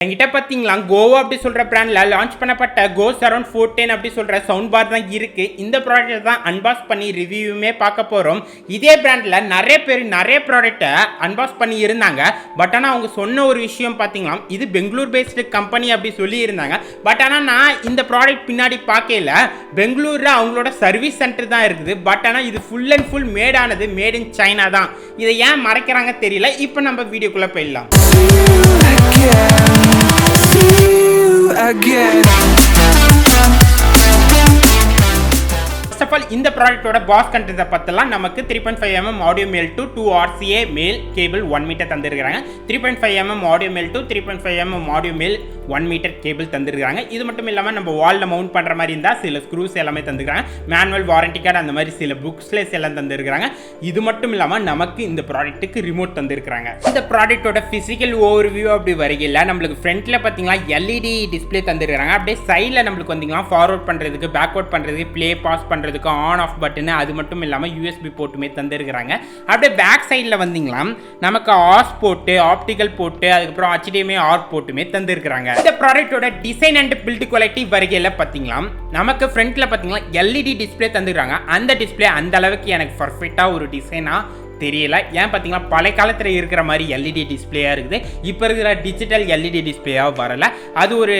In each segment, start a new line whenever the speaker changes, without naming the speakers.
என்கிட்ட பார்த்தீங்களா கோவோ அப்படி சொல்கிற பிராண்டில் லான்ச் பண்ணப்பட்ட GOVO 410 அப்படி சொல்கிற சவுண்ட் பார் தான் இருக்குது. இந்த ப்ராடக்ட்டை தான் அன்பாக்ஸ் பண்ணி ரிவ்யூவுமே பார்க்க போகிறோம். இதே பிராண்டில் நிறைய பேர் நிறைய ப்ராடக்ட்டை அன்பாக்ஸ் பண்ணி இருந்தாங்க. பட் ஆனால் அவங்க சொன்ன ஒரு விஷயம் பார்த்தீங்களா, இது பெங்களூர் பேஸ்டு கம்பெனி அப்படி சொல்லி இருந்தாங்க. பட் ஆனால் நான் இந்த ப்ராடக்ட் பின்னாடி பார்க்கல, பெங்களூரில் அவங்களோட சர்வீஸ் சென்டர் தான் இருக்குது. பட் ஆனால் இது full and full made in China தான். இதை ஏன் மறைக்கிறாங்க தெரியல. இப்போ நம்ம வீடியோக்குள்ளே போயிடலாம். First of all, இந்த ப்ராடக்ட்டோட பாஸ் கண்டென்ட்டை பத்தலாம். நமக்கு 3.5 mm ஆடியோ மேல் டு 2 RCA மேல் கேபிள் 1 மீட்டர் தந்திருக்காங்க. 3.5 mm ஆடியோ மேல் டு 3.5 mm ஆடியோ மேல் 1 மீட்டர் கேபிள் தந்திருக்காங்க. இது மட்டும் இல்லாமல் நம்ம வாலில் மவுண்ட் பண்ணுற மாதிரி இருந்தால் சில ஸ்க்ரூஸ் எல்லாமே தந்துருக்காங்க. மேனுவல் வாரண்டி கார்டு அந்த மாதிரி சில புக்ஸ்லேஸ் எல்லாம் தந்துருக்காங்க. இது மட்டும் இல்லாமல் நமக்கு இந்த ப்ராடக்ட்டுக்கு ரிமோட் தந்திருக்காங்க. இந்த ப்ராடக்ட்டோட ஃபிசிக்கல் ஓவர்வியூ அப்படி வரையில நம்மளுக்கு ஃப்ரண்ட்டில் பார்த்தீங்கன்னா LED டிஸ்பிளே தந்துருக்காங்க. அப்படியே சைடில் நம்மளுக்கு வந்தீங்கன்னா ஃபார்வர்ட் பண்ணுறதுக்கு, பேக்வர்ட் பண்ணுறதுக்கு, ப்ளே பாஸ் பண்ணுறதுக்கு ஆன் ஆஃப் பட்டன், அது மட்டும் இல்லாமல் USB போர்ட்டுமே தந்திருக்காங்க. அப்படியே பேக் சைடில் வந்தீங்களா நமக்கு ஆஸ் போட்டு, ஆப்டிக்கல் போட்டு, அதுக்கப்புறம் HDMI ஆர் போட்டுமே தந்திருக்காங்க. இந்த ப்ராடக்ட்டோட டிசைன் அண்ட் பில்ட் குவாலிட்டி வரையில பார்த்தீங்களா நமக்கு ஃப்ரண்ட்ல பார்த்தீங்களா LED டிஸ்பிளே தந்துருக்காங்க. அந்த டிஸ்பிளே அந்த அளவுக்கு எனக்கு பர்ஃபெக்டாக ஒரு டிசைனாக தெரியல. ஏன் பார்த்தீங்கன்னா பழைய காலத்தில் இருக்கிற மாதிரி LED டிஸ்பிளேயாக இருக்குது. இப்போ இருக்கிற டிஜிட்டல் LED டிஸ்பிளேயாக வரல. அது ஒரு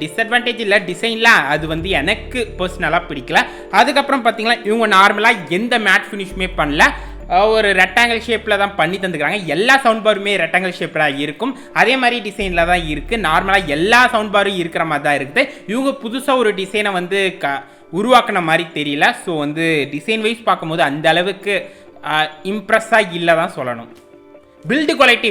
டிஸ்அட்வான்டேஜ் இல்லை டிசைனில். அது எனக்கு பர்சனலாக பிடிக்கல. அதுக்கப்புறம் பார்த்தீங்கன்னா இவங்க நார்மலாக எந்த மேட் ஃபினிஷுமே பண்ணல. ஒரு ரெக்டாங்கிள் ஷேப்பில் தான் பண்ணி தந்துக்கிறாங்க. எல்லா சவுண்ட் பாருமே ரெக்டாங்கிள் ஷேப்பில் இருக்கும். அதே மாதிரி டிசைனில் தான் இருக்குது. நார்மலாக எல்லா சவுண்ட் பாரும் இருக்கிற மாதிரி தான் இருக்குது. இவங்க புதுசாக ஒரு டிசைனை உருவாக்கின மாதிரி தெரியல. ஸோ டிசைன் வைஸ் பார்க்கும்போது அந்த அளவுக்கு இம்ப்ரெஸ்ஸாக இல்லை தான் சொல்லணும். பில்டு குவாலிட்டி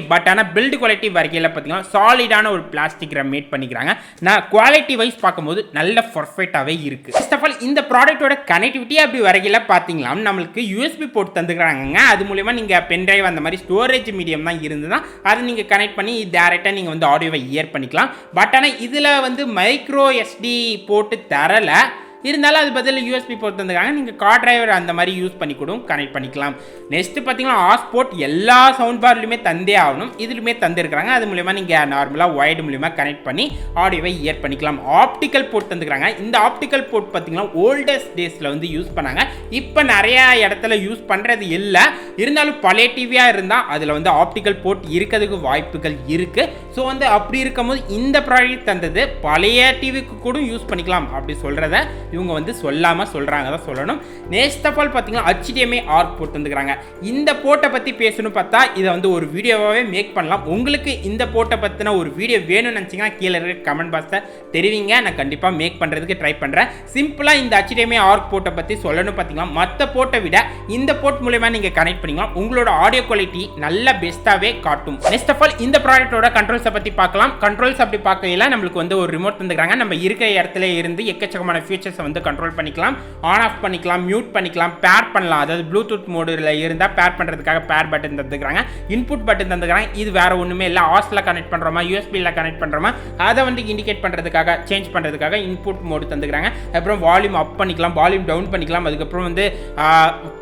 பில்டு குவாலிட்டி வரைக்கும் பார்த்தீங்கன்னா சாலிடான ஒரு பிளாஸ்டிக் மேட் பண்ணிக்கிறாங்க. நான் குவாலிட்டி வைஸ் பார்க்கும்போது நல்ல பர்ஃபெக்டாகவே இருக்குது. ஃபர்ஸ்ட் ஆஃப் ஆல் இந்த ப்ராடக்ட்டோட கனெக்டிவிட்டி அப்படி வரையில் பார்த்தீங்களா நம்மளுக்கு USB போர்ட் தந்துக்கிறாங்க. அது மூலமா நீங்கள் பென்ட்ரைவ் அந்த மாதிரி ஸ்டோரேஜ் மீடியம் தான் இருந்ததுன்னா அதை நீங்கள் கனெக்ட் பண்ணி டேரெக்டாக நீங்கள் ஆடியோவை இயர் பண்ணிக்கலாம். பட் ஆனால் இதில் மைக்ரோ SD போட்டு தரலை. இருந்தாலும் அது பதில் USB போர்ட் தந்துருக்காங்க. நீங்கள் கார் டிரைவர் அந்த மாதிரி யூஸ் பண்ணி கூட கனெக்ட் பண்ணிக்கலாம். நெக்ஸ்ட் பார்த்தீங்கன்னா ஆஸ் போர்ட் எல்லா சவுண்ட் பார்லையுமே தந்தே ஆகணும். இதுலையுமே தந்துருக்காங்க. அது மூலமா நீங்கள் நார்மலாக ஒயர்டு மூலமா கனெக்ட் பண்ணி ஆடியோவை இயர் பண்ணிக்கலாம். ஆப்டிக்கல் போர்ட் தந்துருக்காங்க. இந்த ஆப்டிக்கல் போர்ட் பார்த்தீங்கன்னா ஓல்டஸ்ட் டேஸில் யூஸ் பண்ணாங்க. இப்போ நிறையா இடத்துல யூஸ் பண்ணுறது இல்லை. இருந்தாலும் பழைய டிவியாக இருந்தால் அதில் ஆப்டிக்கல் போர்ட் இருக்கிறதுக்கு வாய்ப்புகள் இருக்குது. ஸோ அப்படி இருக்கும்போது இந்த ப்ராடக்ட் தந்தது பழைய டிவிக்கு கூட யூஸ் பண்ணிக்கலாம் அப்படி சொல்கிறத இவங்க சொல்லாமல் சொல்கிறாங்க தான் சொல்லணும். நெக்ஸ்ட் ஆஃப் ஆல் பார்த்தீங்கன்னா HDMI ஆர் போர்ட் வந்துக்கிறாங்க. இந்த போர்ட்டை பற்றி பேசணும் பார்த்தா இதை ஒரு வீடியோவாகவே மேக் பண்ணலாம். உங்களுக்கு இந்த போர்ட்டை பற்றின ஒரு வீடியோ வேணும்னு நினச்சிங்கன்னா கீழே இருக்க கமெண்ட் பாக்ஸில் தெரிவிங்க. நான் கண்டிப்பாக மேக் பண்ணுறதுக்கு ட்ரை பண்ணுறேன். சிம்பிளாக இந்த HDMI ஆர் போர்ட்டை பற்றி சொல்லணும் பார்த்தீங்கன்னா மற்ற போர்ட்டை விட இந்த போர்ட் மூலமா நீங்கள் கனெக்ட் பண்ணிக்கலாம். உங்களோட ஆடியோ குவாலிட்டி நல்ல பெஸ்ட்டாகவே காட்டும். நெக்ஸ்ட் ஆஃப் ஆல் இந்த ப்ராடக்ட்டோட கண்ட்ரோல்ஸை பற்றி பார்க்கலாம். கண்ட்ரோல்ஸ் அப்படி பார்க்கல நம்மளுக்கு ஒரு ரிமோட் தந்துக்கிறாங்க. நம்ம இருக்கிற இடத்துல இருந்து எக்கச்சக்கமான ஃபீச்சர்ஸ் கண்ட்ரோல் பண்ணிக்கலாம். ஆன் ஆஃப் பண்ணிக்கலாம், மியூட் பண்ணிக்கலாம், பேர் பண்ணலாம். அதாவது ப்ளூடூத் மோடில் இருந்தால் பேர் பண்ணுறதுக்காக பேர் பட்டன் தந்துக்கிறாங்க. இன்புட் பட்டன் தந்துக்கிறாங்க. இது வேற ஒன்றுமே இல்லை. ஆஸில் கனெக்ட் பண்ணுறோமா, USBயில் கனெக்ட் பண்ணுறோமா, அதை இண்டிகேட் பண்ணுறதுக்காக, சேஞ்ச் பண்ணுறதுக்காக இன்புட் மோடு தந்துக்கிறாங்க. அப்புறம் வால்யூம் அப் பண்ணிக்கலாம், வால்யூம் டவுன் பண்ணிக்கலாம். அதுக்கப்புறம்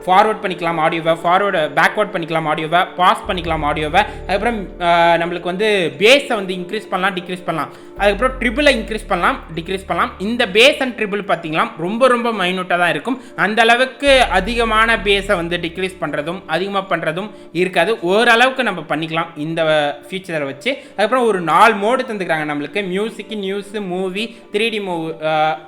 ஃபார்வர்ட் பண்ணிக்கலாம் ஆடியோவை, பேக்வர்ட் பண்ணிக்கலாம் ஆடியோவை, பாஸ் பண்ணிக்கலாம் ஆடியோவை. அதுக்கப்புறம் நம்மளுக்கு பேஸை இன்க்ரீஸ் பண்ணலாம், டிக்ரீஸ் பண்ணலாம். அதுக்கப்புறம் ட்ரிபிளை இன்க்ரீஸ் பண்ணலாம், டிக்ரீஸ் பண்ணலாம். இந்த பேஸ் அண்ட் ட்ரிபிள் பார்த்தீங்கன்னா ரொம்ப ரொம்ப மைனூட்டாக தான் இருக்கும். அந்த அளவுக்கு அதிகமான பேஸை டிக்ரீஸ் பண்ணுறதும் அதிகமாக பண்ணுறதும் இருக்காது. ஓரளவுக்கு நம்ம பண்ணிக்கலாம் இந்த ஃபீச்சரை வச்சு. அதுக்கப்புறம் ஒரு 4 மோடு தந்துக்கிறாங்க. நம்மளுக்கு music, news, movie, 3D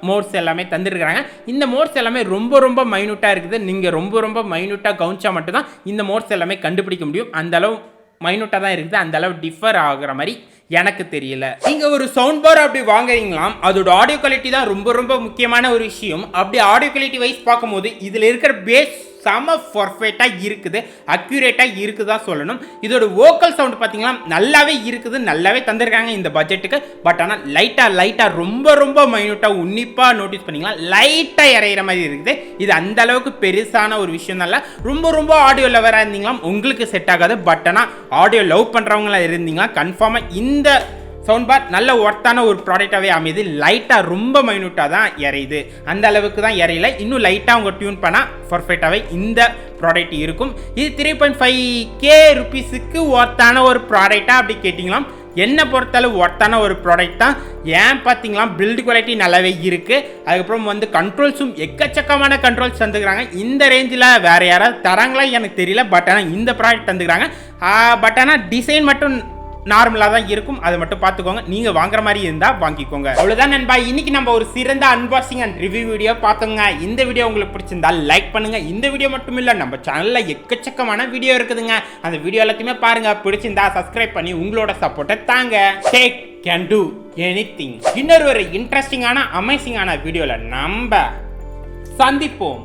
modes எல்லாமே தந்துருக்காங்க. இந்த மோட்ஸ் எல்லாமே ரொம்ப ரொம்ப மைனூட்டாக இருக்குது. நீங்கள் ரொம்ப ரொம்ப மைனூட்டாக கவனிச்சா மட்டும்தான் இந்த மோட்ஸ் எல்லாமே கண்டுபிடிக்க முடியும். அந்த அளவு மைனூட்டாக தான் இருக்குது. அந்த அளவு டிஃபர் ஆகிற மாதிரி எனக்கு தெரியல. நீங்க ஒரு சவுண்ட் பார் அப்படி வாங்குறீங்களாம், அதோட ஆடியோ குவாலிட்டி தான் ரொம்ப ரொம்ப முக்கியமான ஒரு விஷயம். அப்படி ஆடியோ குவாலிட்டி வைஸ் பார்க்கும்போது இதில் இருக்கிற பேஸ் செம பர்ஃபெக்டாக இருக்குது, அக்யூரேட்டாக இருக்குதா சொல்லணும். இதோட வோக்கல் சவுண்ட் பார்த்தீங்கன்னா நல்லாவே இருக்குது, நல்லாவே தந்திருக்காங்க இந்த பட்ஜெட்டுக்கு. பட் ஆனால் லைட்டாக ரொம்ப ரொம்ப மைனூட்டாக உன்னிப்பாக நோட்டீஸ் பண்ணிக்கலாம், லைட்டாக இறையிற மாதிரி இருக்குது. இது அந்த அளவுக்கு பெருசான ஒரு விஷயம் இல்லை. ரொம்ப ரொம்ப ஆடியோ லவராக இருந்தீங்களா உங்களுக்கு செட் ஆகாது. பட் ஆனால் ஆடியோ லவ் பண்ணுறவங்களா இருந்தீங்களா கன்ஃபார்மாக இந்த சவுண்ட் பார் நல்ல ஒர்த்தான ஒரு ப்ராடக்டாகவே அமையுது. லைட்டாக ரொம்ப மைனூட்டாக தான் இறையுது, அந்த அளவுக்கு தான் இறையில. இன்னும் லைட்டாக அவங்க டியூன் பண்ணால் பர்ஃபெக்டாகவே இந்த ப்ராடக்ட் இருக்கும். இது 3.5K ருபீஸுக்கு ஒர்த்தான ஒரு ப்ராடக்டாக அப்படி கேட்டிங்களாம் என்னை பொறுத்தளவு ஒர்த்தான ஒரு ப்ராடக்ட் தான். ஏன் பார்த்தீங்களா பில்டு குவாலிட்டி நல்லாவே இருக்குது. அதுக்கப்புறம் வந்து கண்ட்ரோல்ஸும் எக்கச்சக்கமான கண்ட்ரோல்ஸ் தந்துக்கிறாங்க. இந்த ரேஞ்சில் வேறு யாராவது தராங்களா எனக்கு தெரியல. பட் ஆனால் இந்த ப்ராடக்ட் தந்துக்கிறாங்க. பட் ஆனால் டிசைன் மட்டும் நார்மலாக தான் இருக்கும். அதை மட்டும் பார்த்துக்கோங்க. நீங்கள் வாங்குற மாதிரி இருந்தால் வாங்கிக்கோங்க. அவ்வளோதான் நண்பா. இன்னைக்கு நம்ம ஒரு சிறந்த அன்பாக்சிங் அண்ட் ரிவ்யூ வீடியோ பார்த்தோங்க. இந்த வீடியோ உங்களுக்கு பிடிச்சிருந்தா லைக் பண்ணுங்க. இந்த வீடியோ மட்டும் இல்லை, நம்ம சேனலில் எக்கச்சக்கமான வீடியோ இருக்குதுங்க. அந்த வீடியோ எல்லாத்தையுமே பாருங்க. பிடிச்சிருந்தா சப்ஸ்கிரைப் பண்ணி உங்களோட சப்போர்ட்டை தாங்க. Take can do anything. இன்னொரு இன்ட்ரெஸ்டிங்கான அமேசிங்கான வீடியோவில் நம்ம சந்திப்போம்.